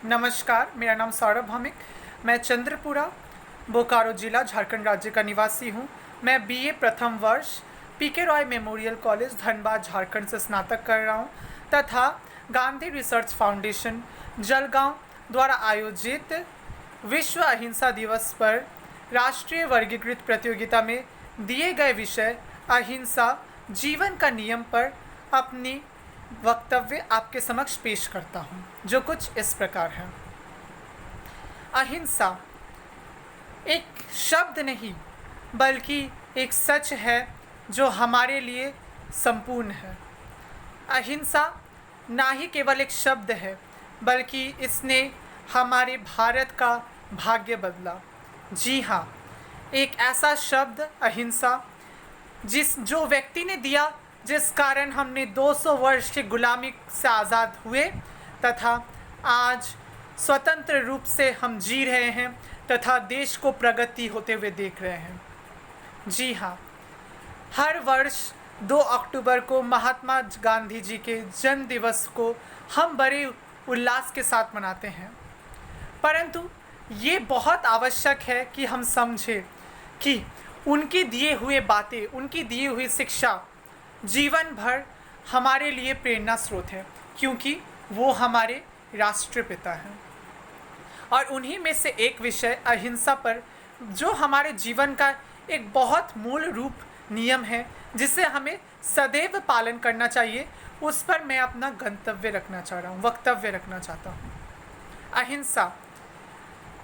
नमस्कार, मेरा नाम सौरभ भौमिक। मैं चंद्रपुरा, बोकारो जिला, झारखंड राज्य का निवासी हूँ। मैं बीए प्रथम वर्ष पीके रॉय मेमोरियल कॉलेज, धनबाद, झारखंड से स्नातक कर रहा हूँ तथा गांधी रिसर्च फाउंडेशन, जलगांव द्वारा आयोजित विश्व अहिंसा दिवस पर राष्ट्रीय वर्गीकृत प्रतियोगिता में दिए गए विषय अहिंसा जीवन का नियम पर अपनी वक्तव्य आपके समक्ष पेश करता हूँ, जो कुछ इस प्रकार है। अहिंसा एक शब्द नहीं बल्कि एक सच है जो हमारे लिए संपूर्ण है। अहिंसा ना ही केवल एक शब्द है बल्कि इसने हमारे भारत का भाग्य बदला। जी हाँ, एक ऐसा शब्द अहिंसा जो व्यक्ति ने दिया, जिस कारण हमने 200 वर्ष की गुलामी से आज़ाद हुए तथा आज स्वतंत्र रूप से हम जी रहे हैं तथा देश को प्रगति होते हुए देख रहे हैं। जी हाँ, हर वर्ष 2 अक्टूबर को महात्मा गांधी जी के जन्म दिवस को हम बड़े उल्लास के साथ मनाते हैं, परंतु ये बहुत आवश्यक है कि हम समझें कि उनकी दिए हुए बातें, उनकी दी हुई शिक्षा जीवन भर हमारे लिए प्रेरणा स्रोत है, क्योंकि वो हमारे राष्ट्रपिता हैं। और उन्हीं में से एक विषय अहिंसा पर, जो हमारे जीवन का एक बहुत मूल रूप नियम है जिसे हमें सदैव पालन करना चाहिए, उस पर मैं अपना वक्तव्य रखना चाहता हूँ। अहिंसा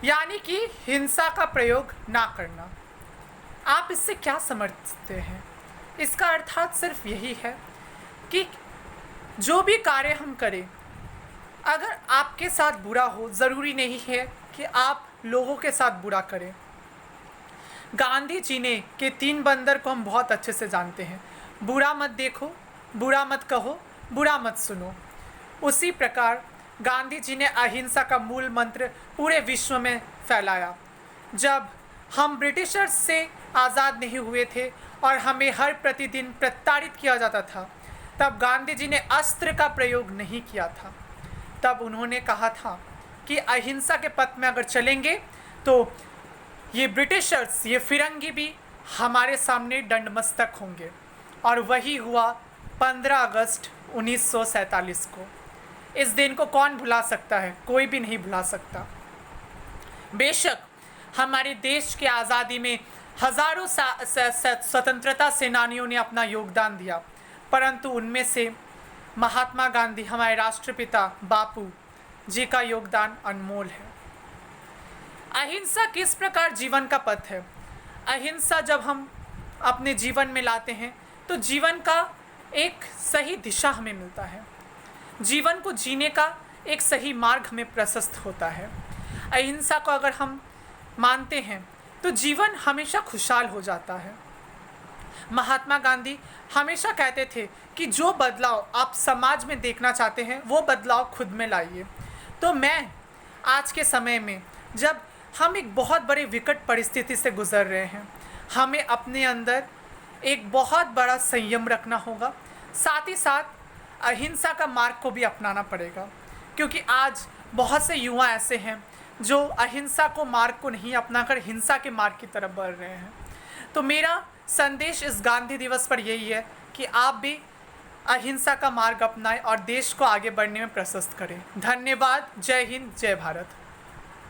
यानी कि हिंसा का प्रयोग ना करना। आप इससे क्या समझते हैं? इसका अर्थात सिर्फ यही है कि जो भी कार्य हम करें, अगर आपके साथ बुरा हो, ज़रूरी नहीं है कि आप लोगों के साथ बुरा करें। गांधी जी ने के 3 बंदर को हम बहुत अच्छे से जानते हैं। बुरा मत देखो, बुरा मत कहो, बुरा मत सुनो। उसी प्रकार गांधी जी ने अहिंसा का मूल मंत्र पूरे विश्व में फैलाया। जब हम ब्रिटिशर्स से आज़ाद नहीं हुए थे और हमें हर प्रतिदिन प्रताड़ित किया जाता था, तब गांधी जी ने अस्त्र का प्रयोग नहीं किया था। तब उन्होंने कहा था कि अहिंसा के पथ में अगर चलेंगे तो ये ब्रिटिशर्स, ये फिरंगी भी हमारे सामने दंडमस्तक होंगे। और वही हुआ 15 अगस्त 1947 को। इस दिन को कौन भुला सकता है? कोई भी नहीं भुला सकता। बेशक हमारे देश की आज़ादी में हज़ारों स्वतंत्रता सेनानियों ने अपना योगदान दिया, परंतु उनमें से महात्मा गांधी, हमारे राष्ट्रपिता बापू जी का योगदान अनमोल है। अहिंसा किस प्रकार जीवन का पथ है? अहिंसा जब हम अपने जीवन में लाते हैं तो जीवन का एक सही दिशा हमें मिलता है, जीवन को जीने का एक सही मार्ग हमें प्रशस्त होता है। अहिंसा को अगर हम मानते हैं तो जीवन हमेशा खुशहाल हो जाता है। महात्मा गांधी हमेशा कहते थे कि जो बदलाव आप समाज में देखना चाहते हैं, वो बदलाव खुद में लाइए। तो मैं आज के समय में, जब हम एक बहुत बड़े विकट परिस्थिति से गुजर रहे हैं, हमें अपने अंदर एक बहुत बड़ा संयम रखना होगा। साथ ही साथ अहिंसा का मार्ग को भी अपनाना पड़ेगा, क्योंकि आज बहुत से युवा ऐसे हैं जो अहिंसा को मार्ग को नहीं अपनाकर हिंसा के मार्ग की तरफ बढ़ रहे हैं। तो मेरा संदेश इस गांधी दिवस पर यही है कि आप भी अहिंसा का मार्ग अपनाएं और देश को आगे बढ़ने में प्रशस्त करें। धन्यवाद। जय हिंद, जय भारत।